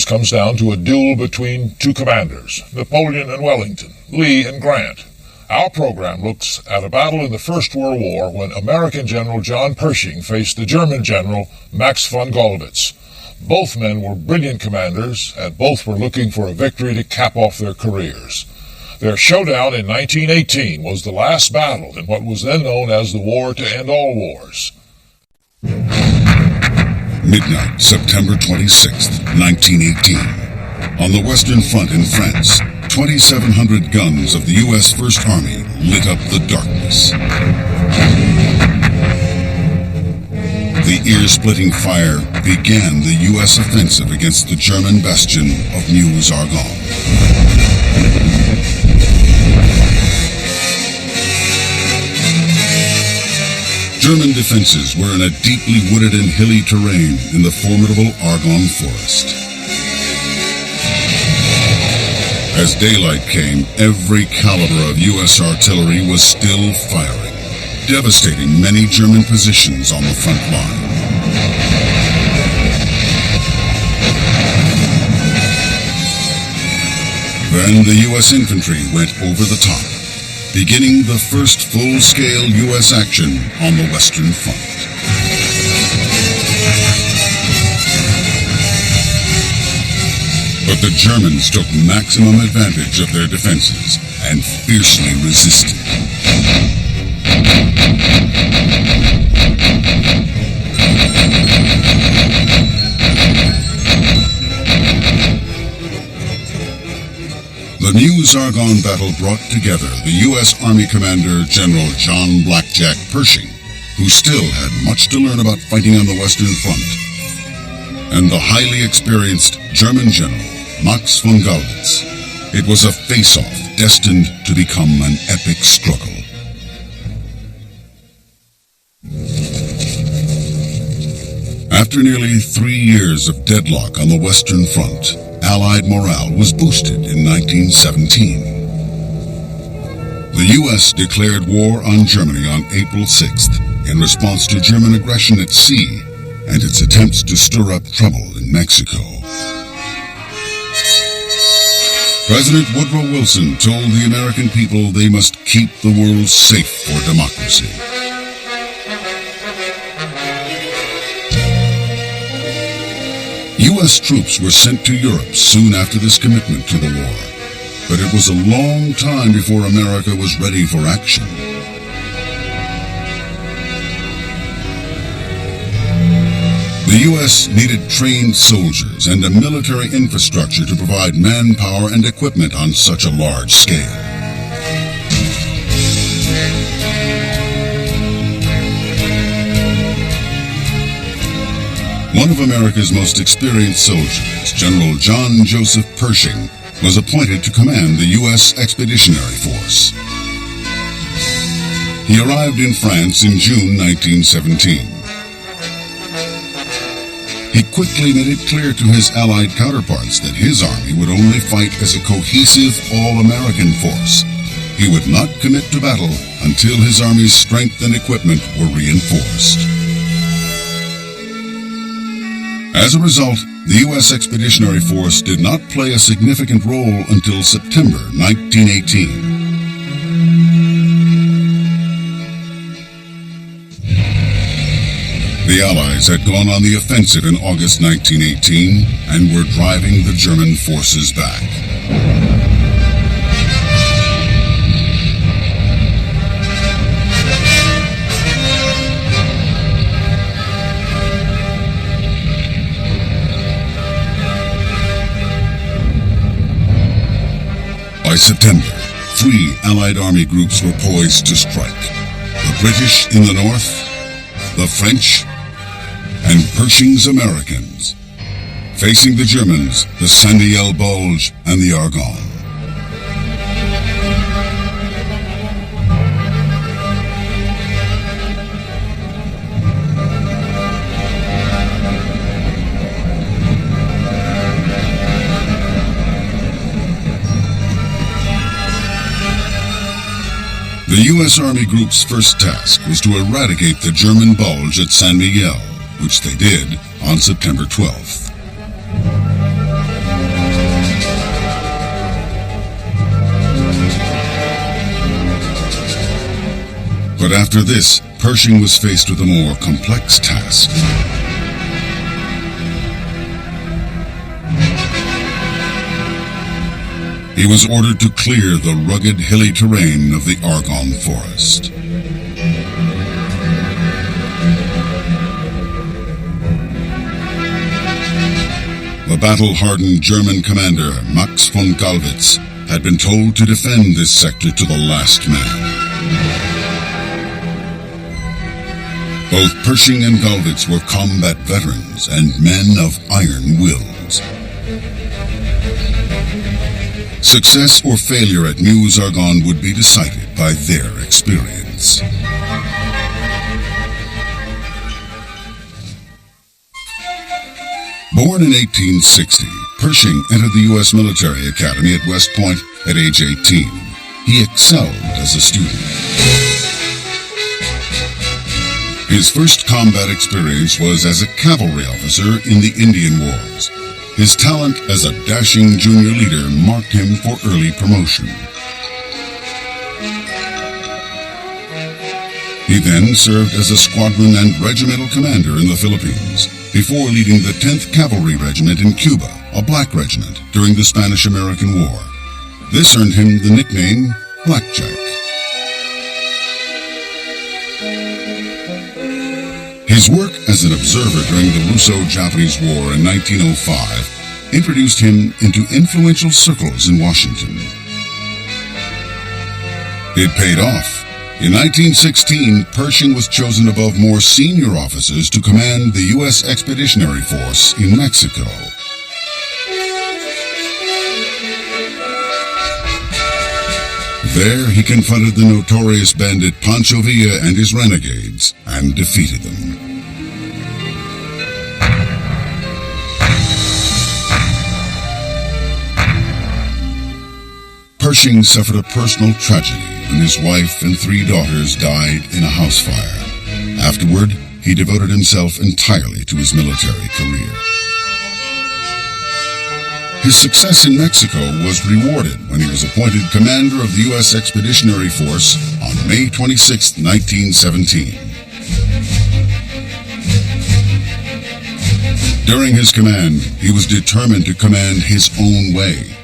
comes down to a duel between two commanders, Napoleon and Wellington, Lee and Grant. Our program looks at a battle in the First World War when American General John Pershing faced the German General Max von Gallwitz. Both men were brilliant commanders, and both were looking for a victory to cap off their careers. Their showdown in 1918 was the last battle in what was then known as the War to End All Wars. Midnight, September 26th, 1918. On the Western Front in France, 2,700 guns of the U.S. First Army lit up the darkness. The ear-splitting fire began the U.S. offensive against the German bastion of Meuse-Argonne. German defenses were in a deeply wooded and hilly terrain in the formidable Argonne forest. As daylight came, every caliber of U.S. artillery was still firing, devastating many German positions on the front line. Then the U.S. infantry went over the top, beginning the first full-scale U.S. action on the Western Front. But the Germans took maximum advantage of their defenses and fiercely resisted. The Meuse-Argonne battle brought together the U.S. Army Commander General John Blackjack Pershing, who still had much to learn about fighting on the Western Front, and the highly experienced German General Max von Gallwitz. It was a face-off destined to become an epic struggle. After nearly 3 years of deadlock on the Western Front, Allied morale was boosted in 1917. The U.S. declared war on Germany on April 6th in response to German aggression at sea and its attempts to stir up trouble in Mexico. President Woodrow Wilson told the American people they must keep the world safe for democracy. U.S. troops were sent to Europe soon after this commitment to the war, but it was a long time before America was ready for action. The U.S. needed trained soldiers and a military infrastructure to provide manpower and equipment on such a large scale. One of America's most experienced soldiers, General John Joseph Pershing, was appointed to command the U.S. Expeditionary Force. He arrived in France in June 1917. He quickly made it clear to his Allied counterparts that his army would only fight as a cohesive, all-American force. He would not commit to battle until his army's strength and equipment were reinforced. As a result, the U.S. Expeditionary Force did not play a significant role until September 1918. The Allies had gone on the offensive in August 1918 and were driving the German forces back. By September, 3 Allied army groups were poised to strike. The British in the north, the French, and Pershing's Americans, facing the Germans, the Sandy-El Bulge, and the Argonne. The U.S. Army Group's first task was to eradicate the German bulge at San Miguel, which they did on September 12th. But after this, Pershing was faced with a more complex task. He was ordered to clear the rugged, hilly terrain of the Argonne forest. The battle-hardened German commander, Max von Gallwitz, had been told to defend this sector to the last man. Both Pershing and Gallwitz were combat veterans and men of iron wills. Success or failure at Meuse-Argonne would be decided by their experience. Born in 1860, Pershing entered the U.S. Military Academy at West Point at age 18. He excelled as a student. His first combat experience was as a cavalry officer in the Indian Wars. His talent as a dashing junior leader marked him for early promotion. He then served as a squadron and regimental commander in the Philippines, before leading the 10th Cavalry Regiment in Cuba, a black regiment, during the Spanish-American War. This earned him the nickname Blackjack. His work as an observer during the Russo-Japanese War in 1905 introduced him into influential circles in Washington. It paid off. In 1916, Pershing was chosen above more senior officers to command the U.S. Expeditionary Force in Mexico. There, he confronted the notorious bandit Pancho Villa and his renegades and defeated them. Pershing suffered a personal tragedy when his wife and 3 daughters died in a house fire. Afterward, he devoted himself entirely to his military career. His success in Mexico was rewarded when he was appointed commander of the U.S. Expeditionary Force on May 26, 1917. During his command, he was determined to command his own way.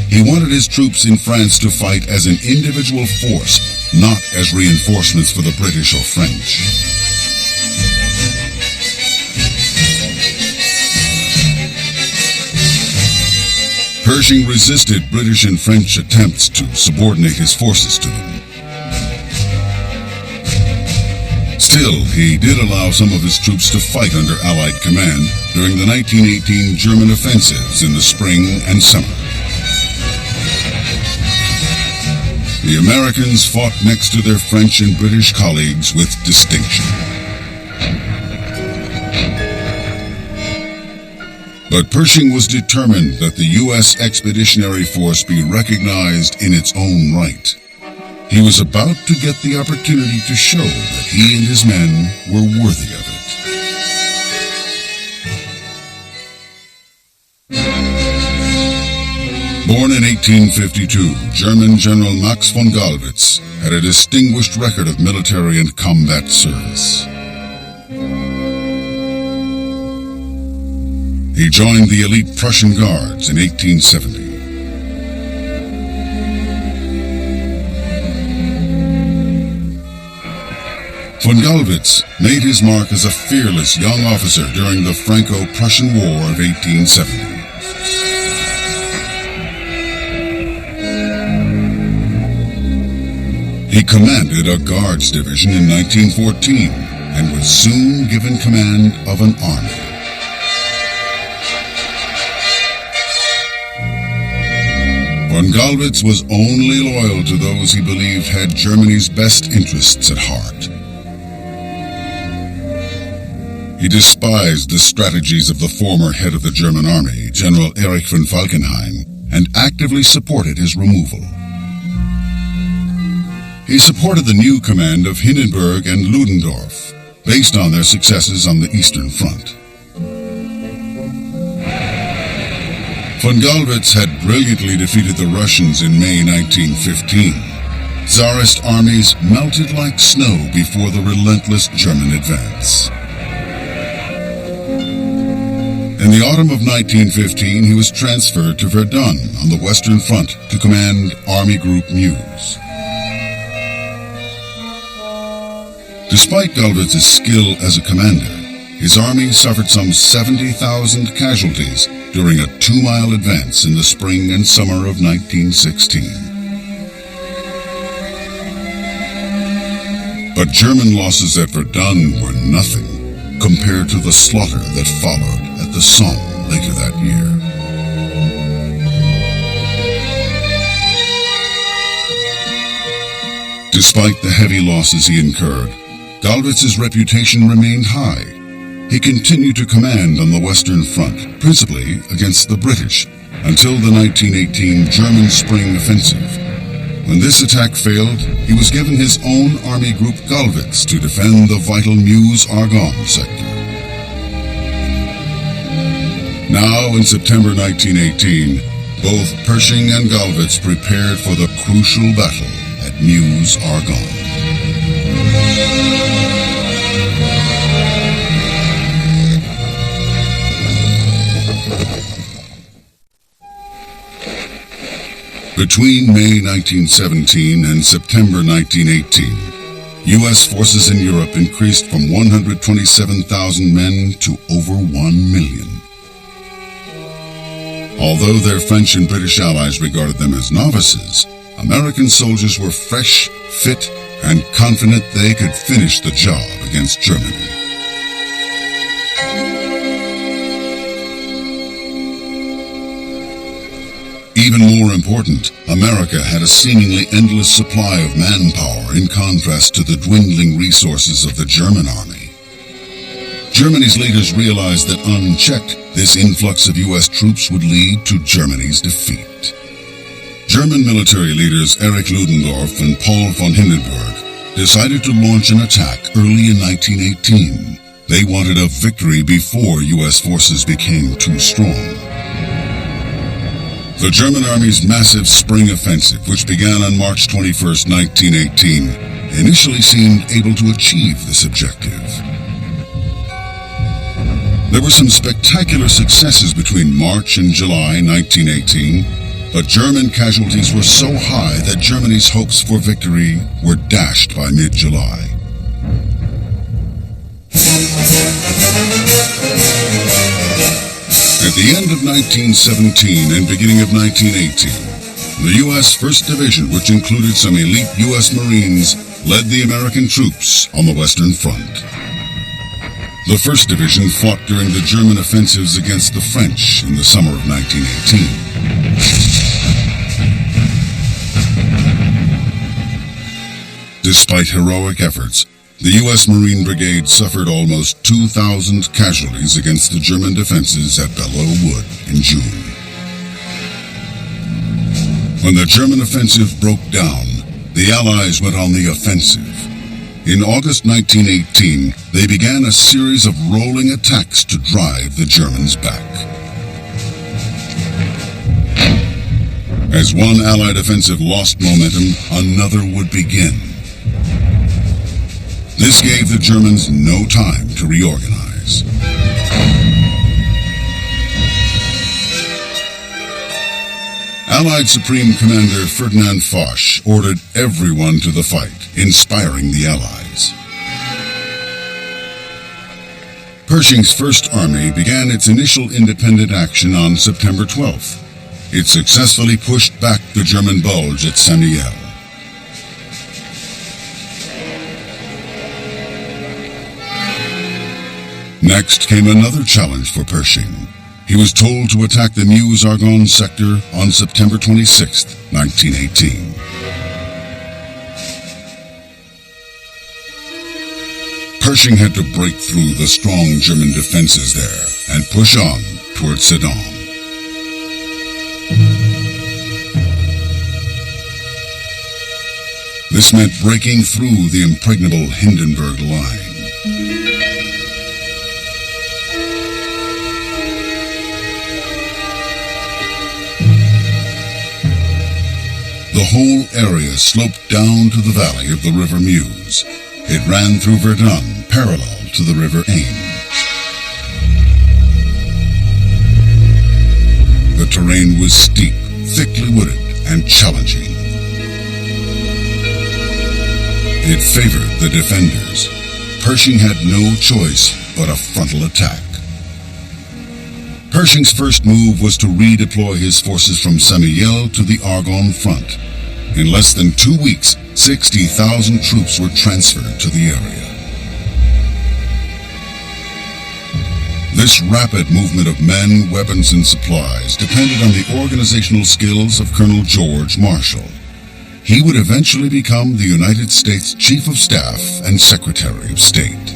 He wanted his troops in France to fight as an individual force, not as reinforcements for the British or French. Pershing resisted British and French attempts to subordinate his forces to them. Still, he did allow some of his troops to fight under Allied command during the 1918 German offensives in the spring and summer. The Americans fought next to their French and British colleagues with distinction. But Pershing was determined that the U.S. Expeditionary Force be recognized in its own right. He was about to get the opportunity to show that he and his men were worthy of it. Born in 1852, German General Max von Gallwitz had a distinguished record of military and combat service. He joined the elite Prussian Guards in 1870. Von Gallwitz made his mark as a fearless young officer during the Franco-Prussian War of 1870. He commanded a Guards division in 1914 and was soon given command of an army. Von Gallwitz was only loyal to those he believed had Germany's best interests at heart. He despised the strategies of the former head of the German army, General Erich von Falkenhayn, and actively supported his removal. He supported the new command of Hindenburg and Ludendorff, based on their successes on the Eastern Front. Von Gallwitz had brilliantly defeated the Russians in May 1915. Tsarist armies melted like snow before the relentless German advance. In the autumn of 1915, he was transferred to Verdun on the Western Front to command Army Group Meuse. Despite Gallwitz's skill as a commander, his army suffered some 70,000 casualties during a 2-mile advance in the spring and summer of 1916. But German losses at Verdun were nothing compared to the slaughter that followed at the Somme later that year. Despite the heavy losses he incurred, Gallwitz's reputation remained high. He continued to command on the Western Front, principally against the British, until the 1918 German Spring Offensive. When this attack failed, he was given his own army group Gallwitz to defend the vital Meuse-Argonne sector. Now, in September 1918, both Pershing and Gallwitz prepared for the crucial battle at Meuse-Argonne. Between May 1917 and September 1918, U.S. forces in Europe increased from 127,000 men to over 1 million. Although their French and British allies regarded them as novices, American soldiers were fresh, fit, and confident they could finish the job against Germany. Even more important, America had a seemingly endless supply of manpower in contrast to the dwindling resources of the German army. Germany's leaders realized that unchecked, this influx of U.S. troops would lead to Germany's defeat. German military leaders Erich Ludendorff and Paul von Hindenburg decided to launch an attack early in 1918. They wanted a victory before U.S. forces became too strong. The German Army's massive spring offensive, which began on March 21, 1918, initially seemed able to achieve this objective. There were some spectacular successes between March and July 1918, but German casualties were so high that Germany's hopes for victory were dashed by mid-July. At the end of 1917 and beginning of 1918, the U.S. 1st Division, which included some elite U.S. Marines, led the American troops on the Western Front. The 1st Division fought during the German offensives against the French in the summer of 1918. Despite heroic efforts, the U.S. Marine Brigade suffered almost 2,000 casualties against the German defenses at Belleau Wood in June. When the German offensive broke down, the Allies went on the offensive. In August 1918, they began a series of rolling attacks to drive the Germans back. As one Allied offensive lost momentum, another would begin. This gave the Germans no time to reorganize. Allied Supreme Commander Ferdinand Foch ordered everyone to the fight, inspiring the Allies. Pershing's First Army began its initial independent action on September 12th. It successfully pushed back the German bulge at Saint-Mihiel. Next came another challenge for Pershing. He was told to attack the Meuse-Argonne sector on September 26, 1918. Pershing had to break through the strong German defenses there and push on toward Sedan. This meant breaking through the impregnable Hindenburg line. The whole area sloped down to the valley of the River Meuse. It ran through Verdun, parallel to the River Aisne. The terrain was steep, thickly wooded, and challenging. It favored the defenders. Pershing had no choice but a frontal attack. Pershing's first move was to redeploy his forces from Saint-Mihiel to the Argonne front. In less than 2 weeks, 60,000 troops were transferred to the area. This rapid movement of men, weapons, and supplies depended on the organizational skills of Colonel George Marshall. He would eventually become the United States Chief of Staff and Secretary of State.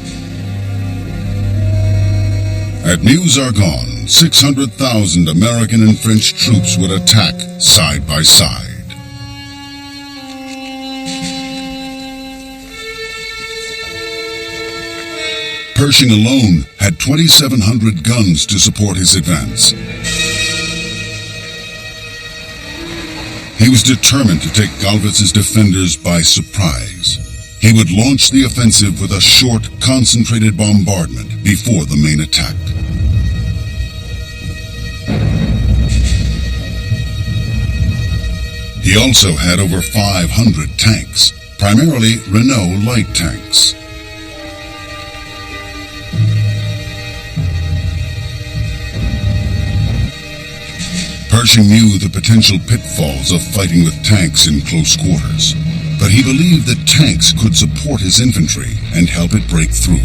At Meuse-Argonne, 600,000 American and French troops would attack side by side. Pershing alone had 2,700 guns to support his advance. He was determined to take Gallwitz's defenders by surprise. He would launch the offensive with a short, concentrated bombardment before the main attack. He also had over 500 tanks, primarily Renault light tanks. Pershing knew the potential pitfalls of fighting with tanks in close quarters, but he believed that tanks could support his infantry and help it break through.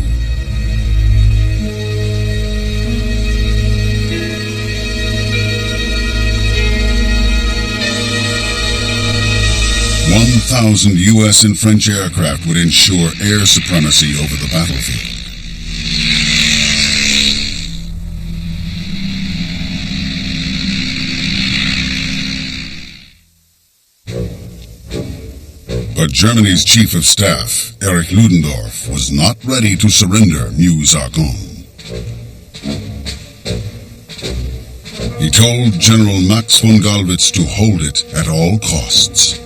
1,000 U.S. and French aircraft would ensure air supremacy over the battlefield. But Germany's Chief of Staff, Erich Ludendorff, was not ready to surrender Meuse-Argonne. He told General Max von Gallwitz to hold it at all costs.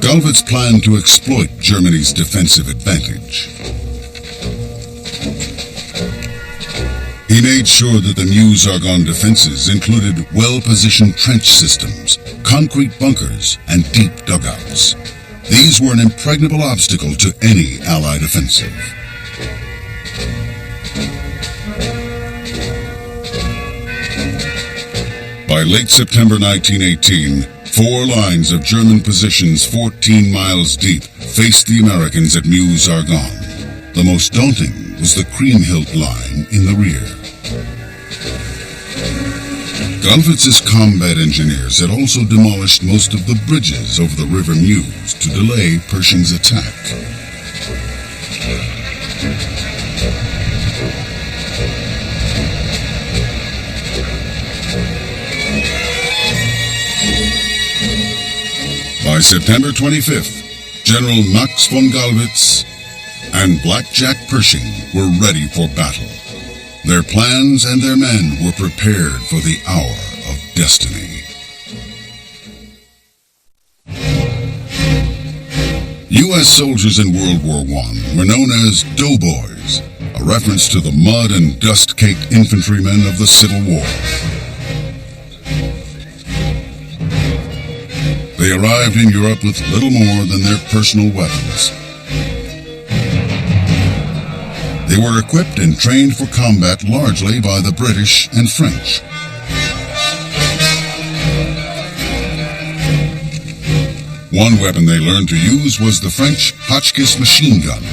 Gallwitz planned to exploit Germany's defensive advantage. He made sure that the Meuse-Argonne defenses included well-positioned trench systems, concrete bunkers, and deep dugouts. These were an impregnable obstacle to any Allied offensive. By late September 1918, 4 lines of German positions 14 miles deep faced the Americans at Meuse-Argonne. The most daunting was the Kriemhild line in the rear. Gallwitz's combat engineers had also demolished most of the bridges over the River Meuse to delay Pershing's attack. By September 25th, General Max von Gallwitz and Blackjack Pershing were ready for battle. Their plans and their men were prepared for the hour of destiny. U.S. soldiers in World War I were known as doughboys, a reference to the mud and dust-caked infantrymen of the Civil War. They arrived in Europe with little more than their personal weapons. They were equipped and trained for combat largely by the British and French. One weapon they learned to use was the French Hotchkiss machine gun.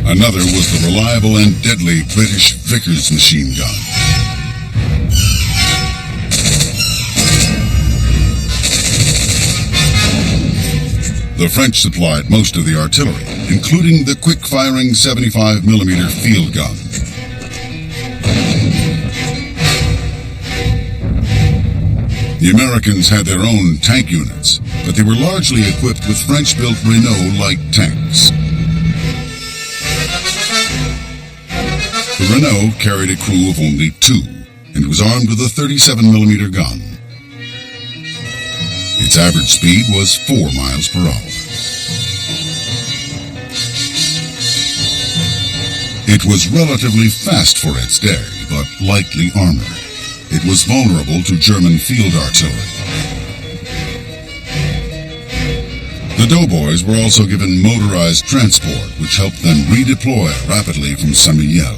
Another was the reliable and deadly British Vickers machine gun. The French supplied most of the artillery, including the quick-firing 75mm field gun. The Americans had their own tank units, but they were largely equipped with French-built Renault light tanks. The Renault carried a crew of only 2 and was armed with a 37mm gun. Its average speed was 4 miles per hour. It was relatively fast for its day, but lightly armored. It was vulnerable to German field artillery. The doughboys were also given motorized transport, which helped them redeploy rapidly from Saint-Mihiel.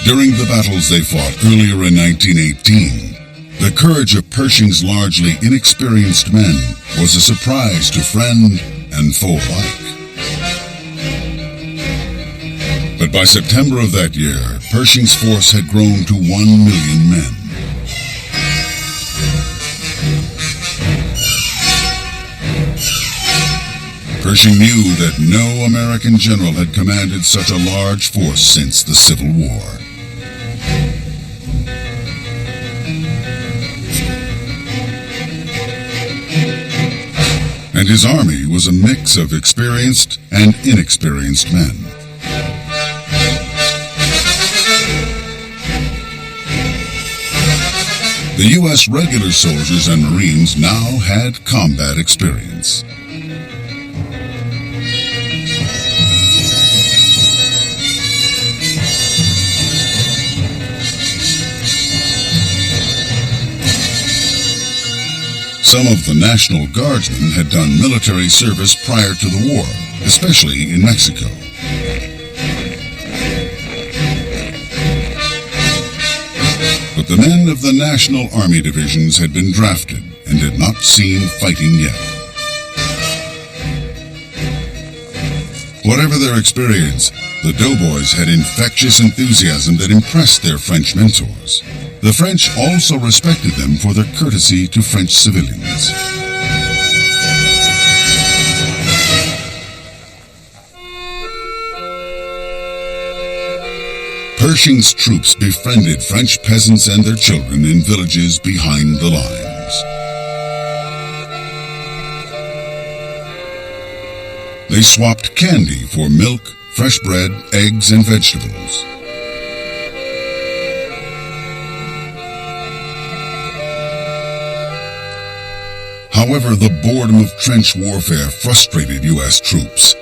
During the battles they fought earlier in 1918, the courage of Pershing's largely inexperienced men was a surprise to friend and foe alike. But by September of that year, Pershing's force had grown to 1 million men. Pershing knew that no American general had commanded such a large force since the Civil War. And his army was a mix of experienced and inexperienced men. The U.S. regular soldiers and Marines now had combat experience. Some of the National Guardsmen had done military service prior to the war, especially in Mexico. But the men of the National Army divisions had been drafted and had not seen fighting yet. Whatever their experience, the doughboys had infectious enthusiasm that impressed their French mentors. The French also respected them for their courtesy to French civilians. Pershing's troops befriended French peasants and their children in villages behind the lines. They swapped candy for milk, fresh bread, eggs, and vegetables. However, the boredom of trench warfare frustrated U.S. troops.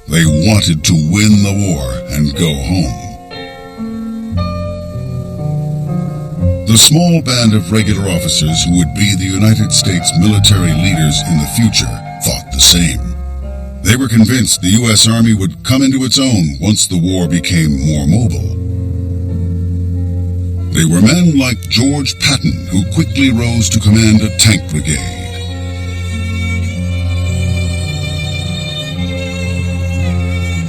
They wanted to win the war and go home. The small band of regular officers who would be the United States military leaders in the future thought the same. They were convinced the U.S. Army would come into its own once the war became more mobile. They were men like George Patton, who quickly rose to command a tank brigade.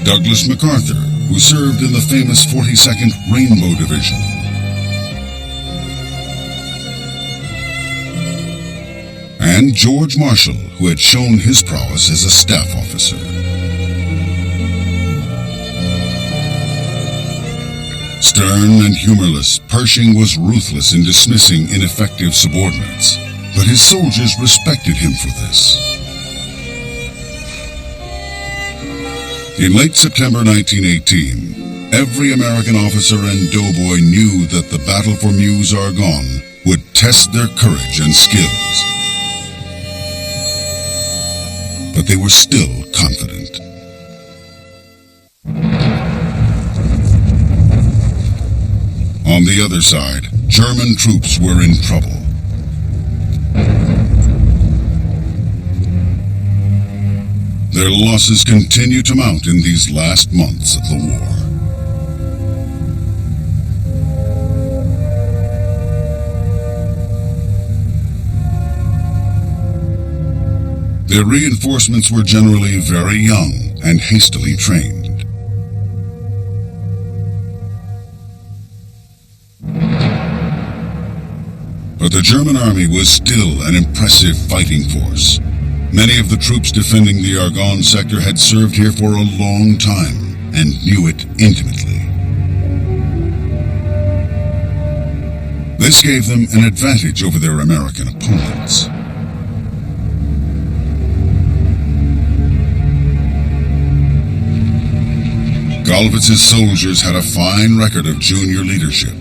Douglas MacArthur, who served in the famous 42nd Rainbow Division. And George Marshall, who had shown his prowess as a staff officer. Stern and humorless, Pershing was ruthless in dismissing ineffective subordinates, but his soldiers respected him for this. In late September 1918, every American officer and doughboy knew that the battle for Meuse-Argonne would test their courage and skills. But they were still confident. On the other side, German troops were in trouble. Their losses continued to mount in these last months of the war. Their reinforcements were generally very young and hastily trained. But the German army was still an impressive fighting force. Many of the troops defending the Argonne sector had served here for a long time and knew it intimately. This gave them an advantage over their American opponents. Gallwitz's soldiers had a fine record of junior leadership.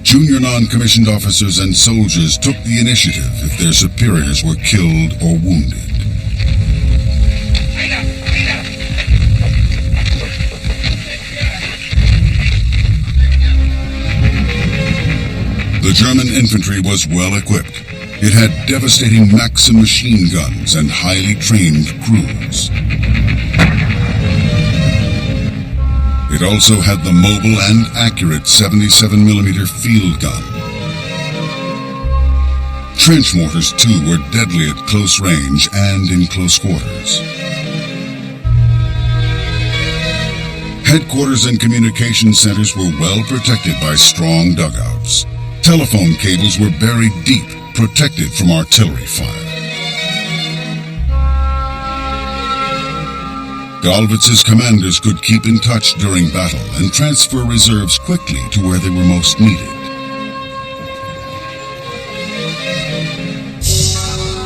Junior non-commissioned officers and soldiers took the initiative if their superiors were killed or wounded. The German infantry was well equipped. It had devastating Maxim machine guns and highly trained crews. It also had the mobile and accurate 77mm field gun. Trench mortars, too, were deadly at close range and in close quarters. Headquarters and communication centers were well protected by strong dugouts. Telephone cables were buried deep, protected from artillery fire. Gallwitz's commanders could keep in touch during battle and transfer reserves quickly to where they were most needed.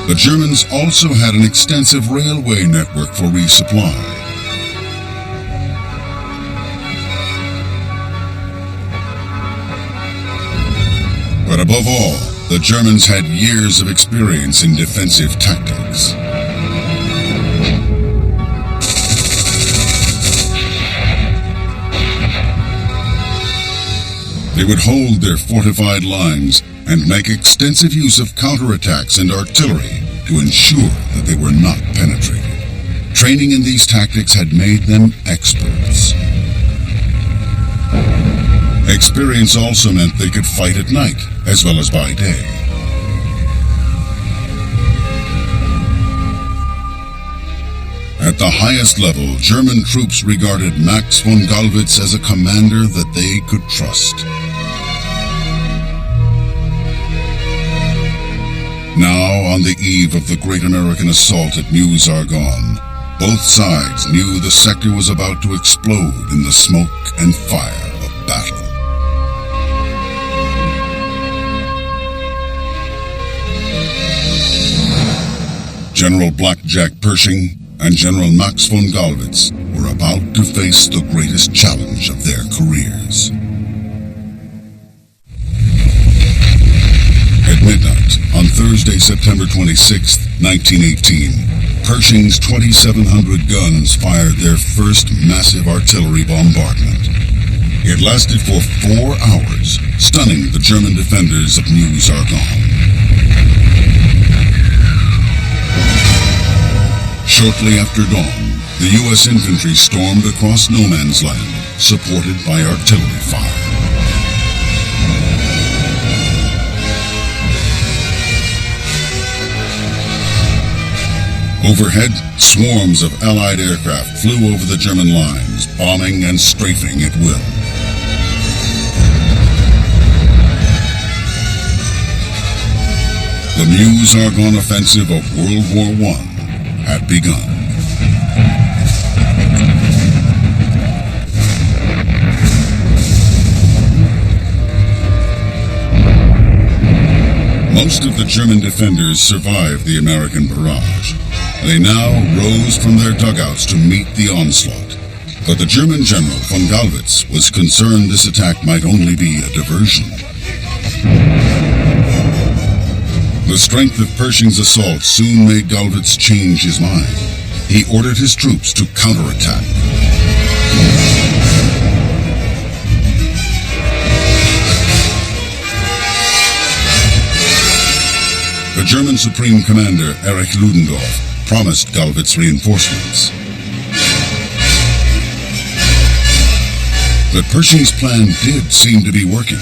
The Germans also had an extensive railway network for resupply. But above all, the Germans had years of experience in defensive tactics. They would hold their fortified lines and make extensive use of counterattacks and artillery to ensure that they were not penetrated. Training in these tactics had made them experts. Experience also meant they could fight at night as well as by day. At the highest level, German troops regarded Max von Gallwitz as a commander that they could trust. Now, on the eve of the great American assault at Meuse-Argonne, both sides knew the sector was about to explode in the smoke and fire of battle. General Blackjack Pershing and General Max von Gallwitz were about to face the greatest challenge of their careers. At midnight, on Thursday, September 26, 1918, Pershing's 2,700 guns fired their first massive artillery bombardment. It lasted for 4 hours, stunning the German defenders of Meuse-Argonne. Shortly after dawn, the U.S. infantry stormed across no man's land, supported by artillery fire. Overhead, swarms of Allied aircraft flew over the German lines, bombing and strafing at will. The Meuse-Argonne offensive of World War I had begun. Most of the German defenders survived the American barrage. They now rose from their dugouts to meet the onslaught. But the German general von Gallwitz was concerned this attack might only be a diversion. The strength of Pershing's assault soon made Gallwitz change his mind. He ordered his troops to counterattack. The German Supreme Commander, Erich Ludendorff, promised Gallwitz reinforcements. But Pershing's plan did seem to be working.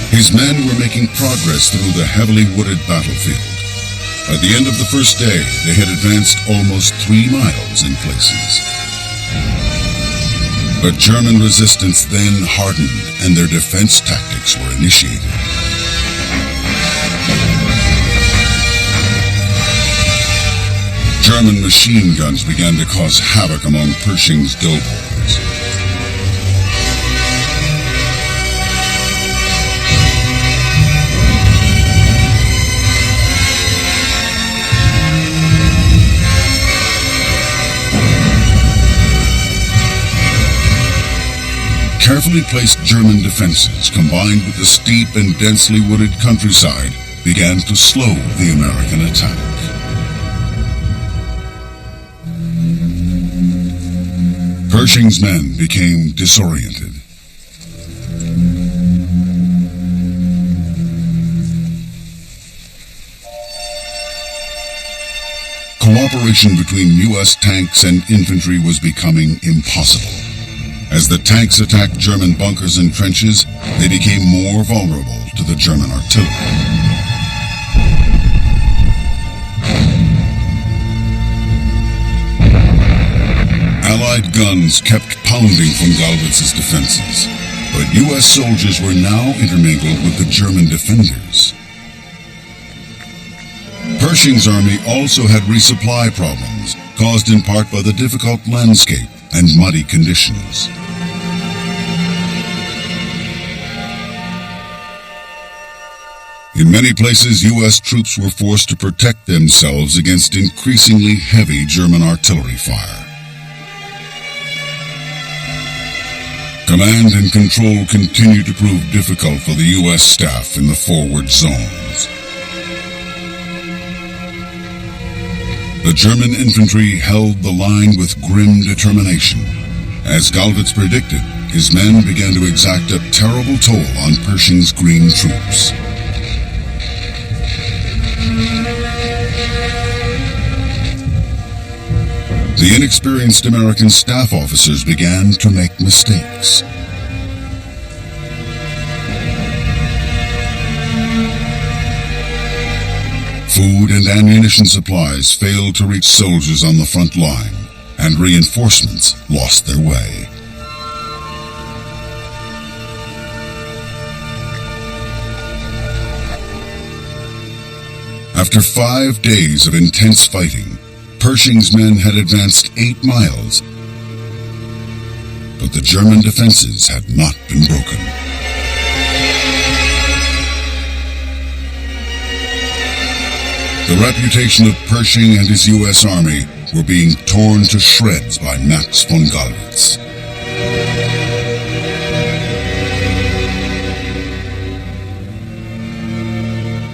His men were making progress through the heavily wooded battlefield. By the end of the first day, they had advanced almost 3 miles in places. But German resistance then hardened, and their defense tactics were initiated. German machine guns began to cause havoc among Pershing's doughboys. carefully placed German defenses, combined with the steep and densely wooded countryside, began to slow the American attack. Pershing's men became disoriented. Cooperation between U.S. tanks and infantry was becoming impossible. As the tanks attacked German bunkers and trenches, they became more vulnerable to the German artillery. Allied guns kept pounding von Gallwitz's defenses, but U.S. soldiers were now intermingled with the German defenders. Pershing's army also had resupply problems, caused in part by the difficult landscape and muddy conditions. In many places, U.S. troops were forced to protect themselves against increasingly heavy German artillery fire. Command and control continued to prove difficult for the U.S. staff in the forward zones. The German infantry held the line with grim determination. As Gallwitz predicted, his men began to exact a terrible toll on Pershing's green troops. The inexperienced American staff officers began to make mistakes. Food and ammunition supplies failed to reach soldiers on the front line, and reinforcements lost their way. After 5 days of intense fighting, Pershing's men had advanced 8 miles, but the German defenses had not been broken. The reputation of Pershing and his U.S. Army were being torn to shreds by Max von Gallwitz.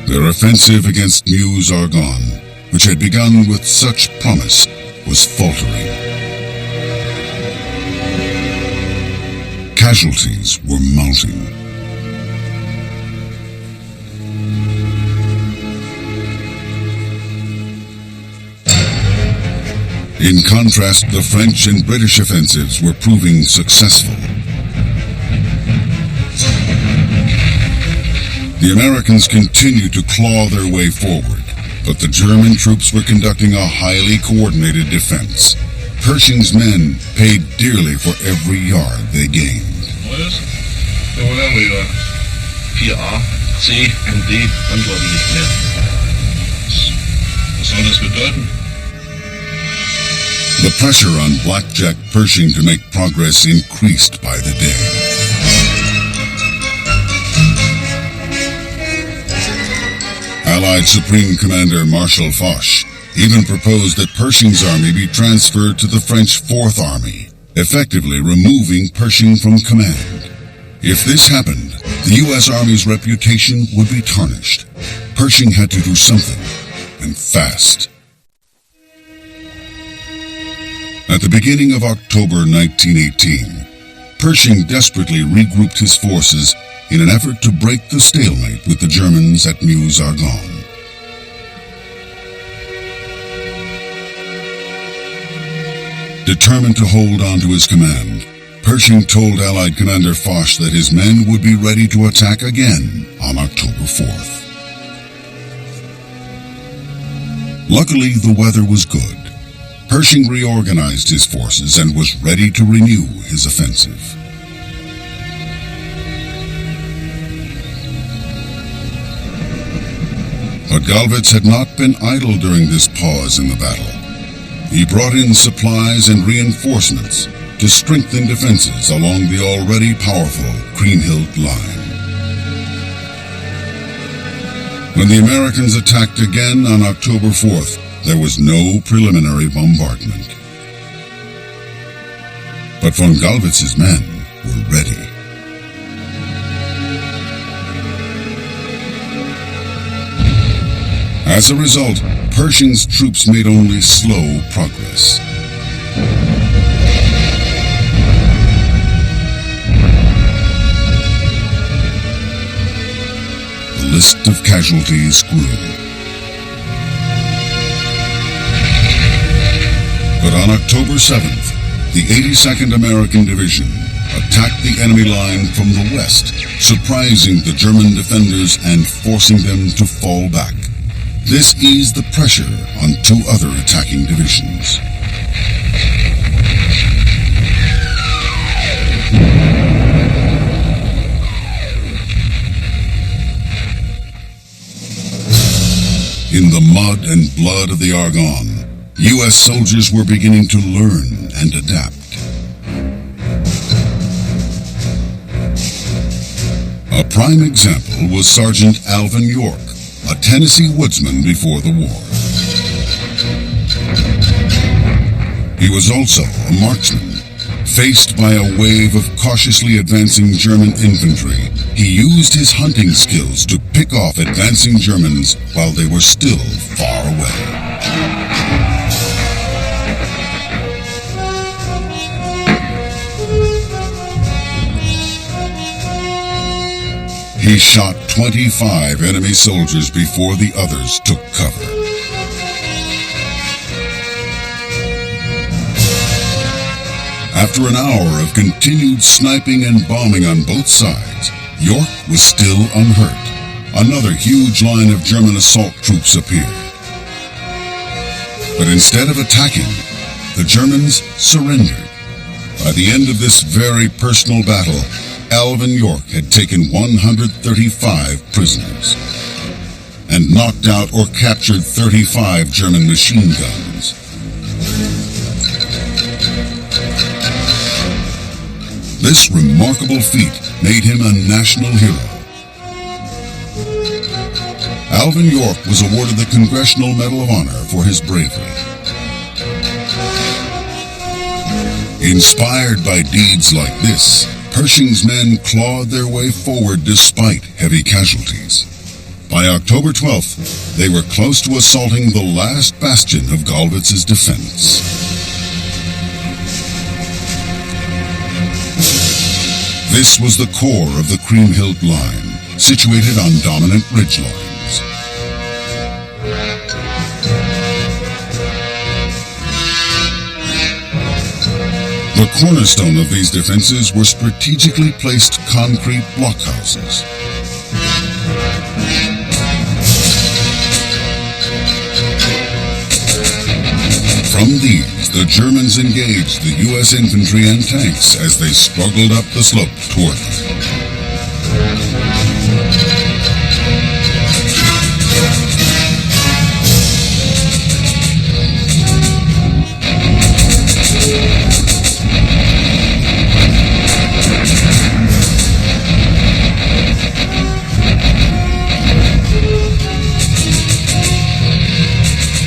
Their offensive against Meuse-Argonne, which had begun with such promise, was faltering. Casualties were mounting. In contrast, the French and British offensives were proving successful. The Americans continued to claw their way forward, but the German troops were conducting a highly coordinated defense. Pershing's men paid dearly for every yard they gained. The pressure on Blackjack Pershing to make progress increased by the day. Allied Supreme Commander Marshal Foch even proposed that Pershing's army be transferred to the French Fourth Army, effectively removing Pershing from command. If this happened, the U.S. Army's reputation would be tarnished. Pershing had to do something, and fast. At the beginning of October 1918, Pershing desperately regrouped his forces in an effort to break the stalemate with the Germans at Meuse-Argonne. Determined to hold on to his command, Pershing told Allied Commander Foch that his men would be ready to attack again on October 4th. Luckily, the weather was good. Pershing reorganized his forces and was ready to renew his offensive. But Gallwitz had not been idle during this pause in the battle. He brought in supplies and reinforcements to strengthen defenses along the already powerful Kriemhildt line. When the Americans attacked again on October 4th, there was no preliminary bombardment. But von Gallwitz's men were ready. As a result, Pershing's troops made only slow progress. The list of casualties grew. But on October 7th, the 82nd American Division attacked the enemy line from the west, surprising the German defenders and forcing them to fall back. This eased the pressure on two other attacking divisions. In the mud and blood of the Argonne, U.S. soldiers were beginning to learn and adapt. A prime example was Sergeant Alvin York, a Tennessee woodsman before the war. He was also a marksman. Faced by a wave of cautiously advancing German infantry, he used his hunting skills to pick off advancing Germans while they were still far away. He shot 25 enemy soldiers before the others took cover. After an hour of continued sniping and bombing on both sides, York was still unhurt. Another huge line of German assault troops appeared. But instead of attacking, the Germans surrendered. By the end of this very personal battle, Alvin York had taken 135 prisoners and knocked out or captured 35 German machine guns. This remarkable feat made him a national hero. Alvin York was awarded the Congressional Medal of Honor for his bravery. Inspired by deeds like this, Pershing's men clawed their way forward despite heavy casualties. By October 12th, they were close to assaulting the last bastion of Gallwitz's defense. This was the core of the Kriemhilde line, situated on dominant ridge lines. The cornerstone of these defenses were strategically placed concrete blockhouses. From these, the Germans engaged the U.S. infantry and tanks as they struggled up the slope toward them.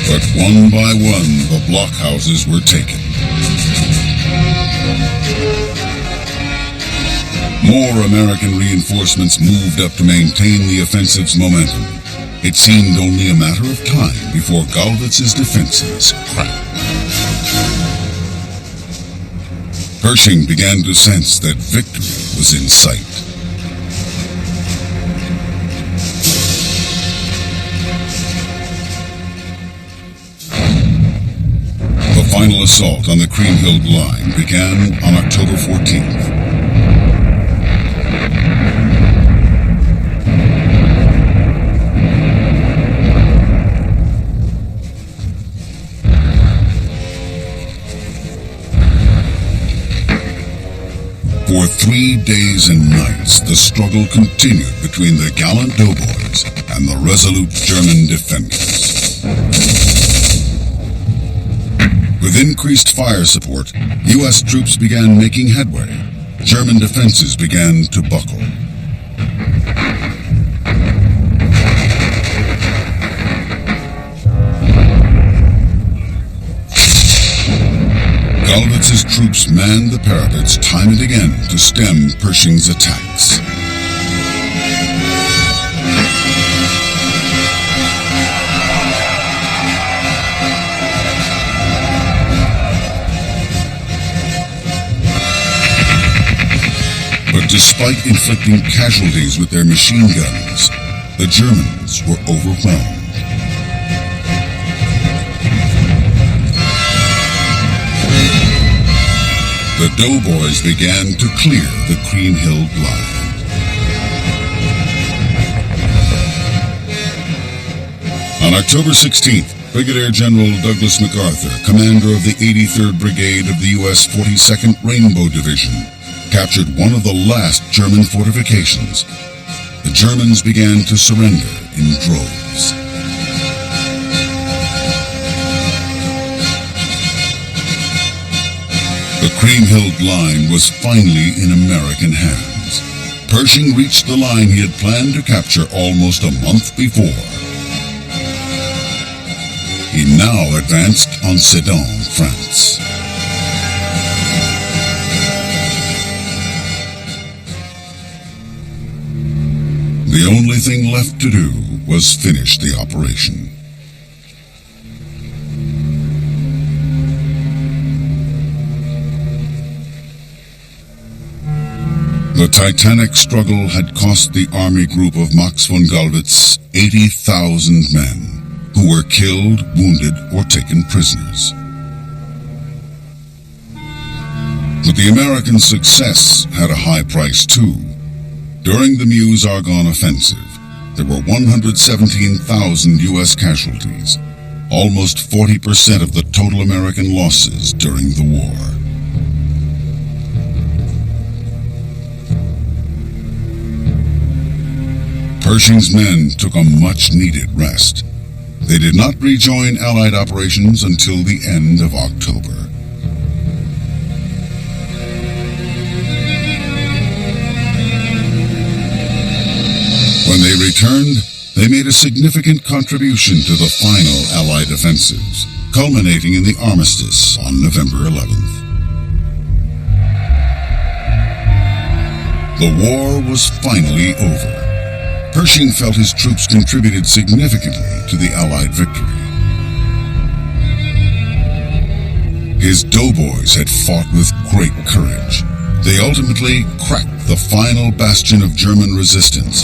But one by one, the blockhouses were taken. More American reinforcements moved up to maintain the offensive's momentum. It seemed only a matter of time before Gallwitz's defenses cracked. Pershing began to sense that victory was in sight. The final assault on the Kriemhilde line began on October 14th. For 3 days and nights, the struggle continued between the gallant doughboys and the resolute German defenders. With increased fire support, U.S. troops began making headway. German defenses began to buckle. Gallwitz's troops manned the parapets time and again to stem Pershing's attacks. Despite inflicting casualties with their machine guns, the Germans were overwhelmed. The doughboys began to clear the Kriemhilde line. On October 16th, Brigadier General Douglas MacArthur, commander of the 83rd Brigade of the U.S. 42nd Rainbow Division, captured one of the last German fortifications. The Germans began to surrender in droves. The Kriemhilde line was finally in American hands. Pershing reached the line he had planned to capture almost a month before. He now advanced on Sedan, France. The only thing left to do was finish the operation. The titanic struggle had cost the army group of Max von Gallwitz 80,000 men, who were killed, wounded, or taken prisoners. But the American success had a high price too. During the Meuse-Argonne offensive, there were 117,000 U.S. casualties, almost 40% of the total American losses during the war. Pershing's men took a much-needed rest. They did not rejoin Allied operations until the end of October. When they returned, they made a significant contribution to the final Allied offensives, culminating in the armistice on November 11th. The war was finally over. Pershing felt his troops contributed significantly to the Allied victory. His doughboys had fought with great courage. They ultimately cracked the final bastion of German resistance,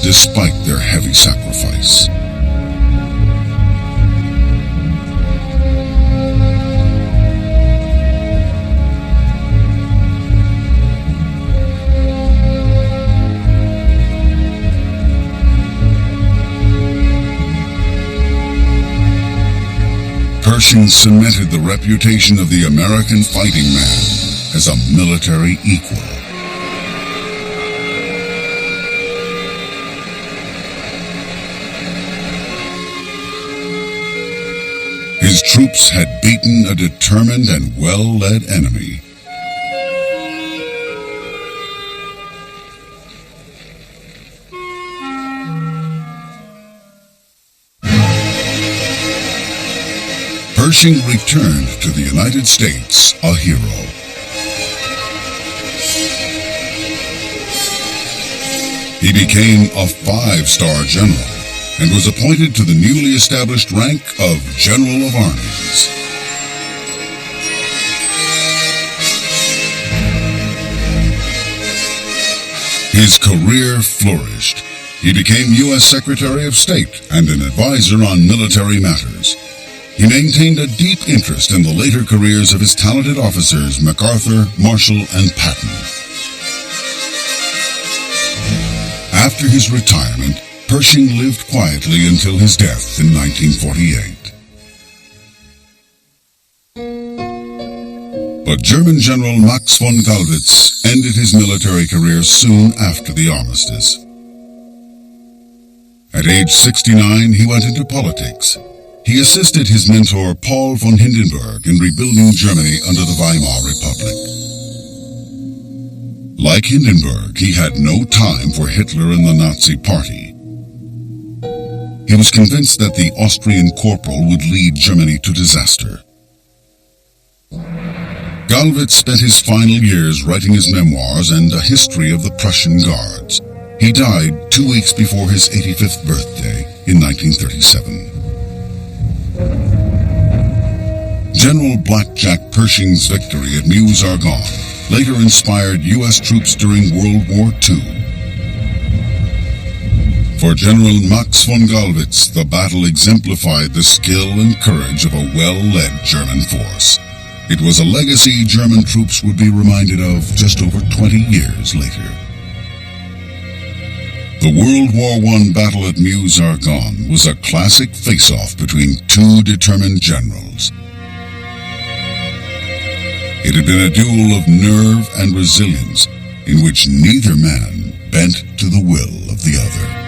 despite their heavy sacrifice. Pershing cemented the reputation of the American fighting man as a military equal. His troops had beaten a determined and well-led enemy. Pershing returned to the United States a hero. He became a 5-star general and was appointed to the newly established rank of General of Armies. His career flourished. He became U.S. Secretary of State and an advisor on military matters. He maintained a deep interest in the later careers of his talented officers MacArthur, Marshall, and Patton. After his retirement, Pershing lived quietly until his death in 1948. But German General Max von Gallwitz ended his military career soon after the armistice. At age 69, he went into politics. He assisted his mentor Paul von Hindenburg in rebuilding Germany under the Weimar Republic. Like Hindenburg, he had no time for Hitler and the Nazi Party. He was convinced that the Austrian corporal would lead Germany to disaster. Gallwitz spent his final years writing his memoirs and a history of the Prussian Guards. He died 2 weeks before his 85th birthday in 1937. General Blackjack Pershing's victory at Meuse-Argonne later inspired U.S. troops during World War II. For General Max von Gallwitz, the battle exemplified the skill and courage of a well-led German force. It was a legacy German troops would be reminded of just over 20 years later. The World War I battle at Meuse-Argonne was a classic face-off between two determined generals. It had been a duel of nerve and resilience in which neither man bent to the will of the other.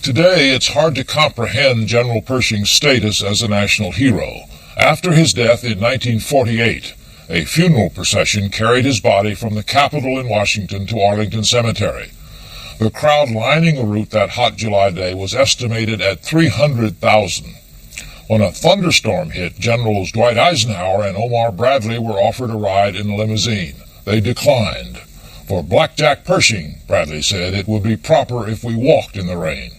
Today, it's hard to comprehend General Pershing's status as a national hero. After his death in 1948, a funeral procession carried his body from the Capitol in Washington to Arlington Cemetery. The crowd lining the route that hot July day was estimated at 300,000. When a thunderstorm hit, Generals Dwight Eisenhower and Omar Bradley were offered a ride in a limousine. They declined. For Blackjack Pershing, Bradley said, it would be proper if we walked in the rain.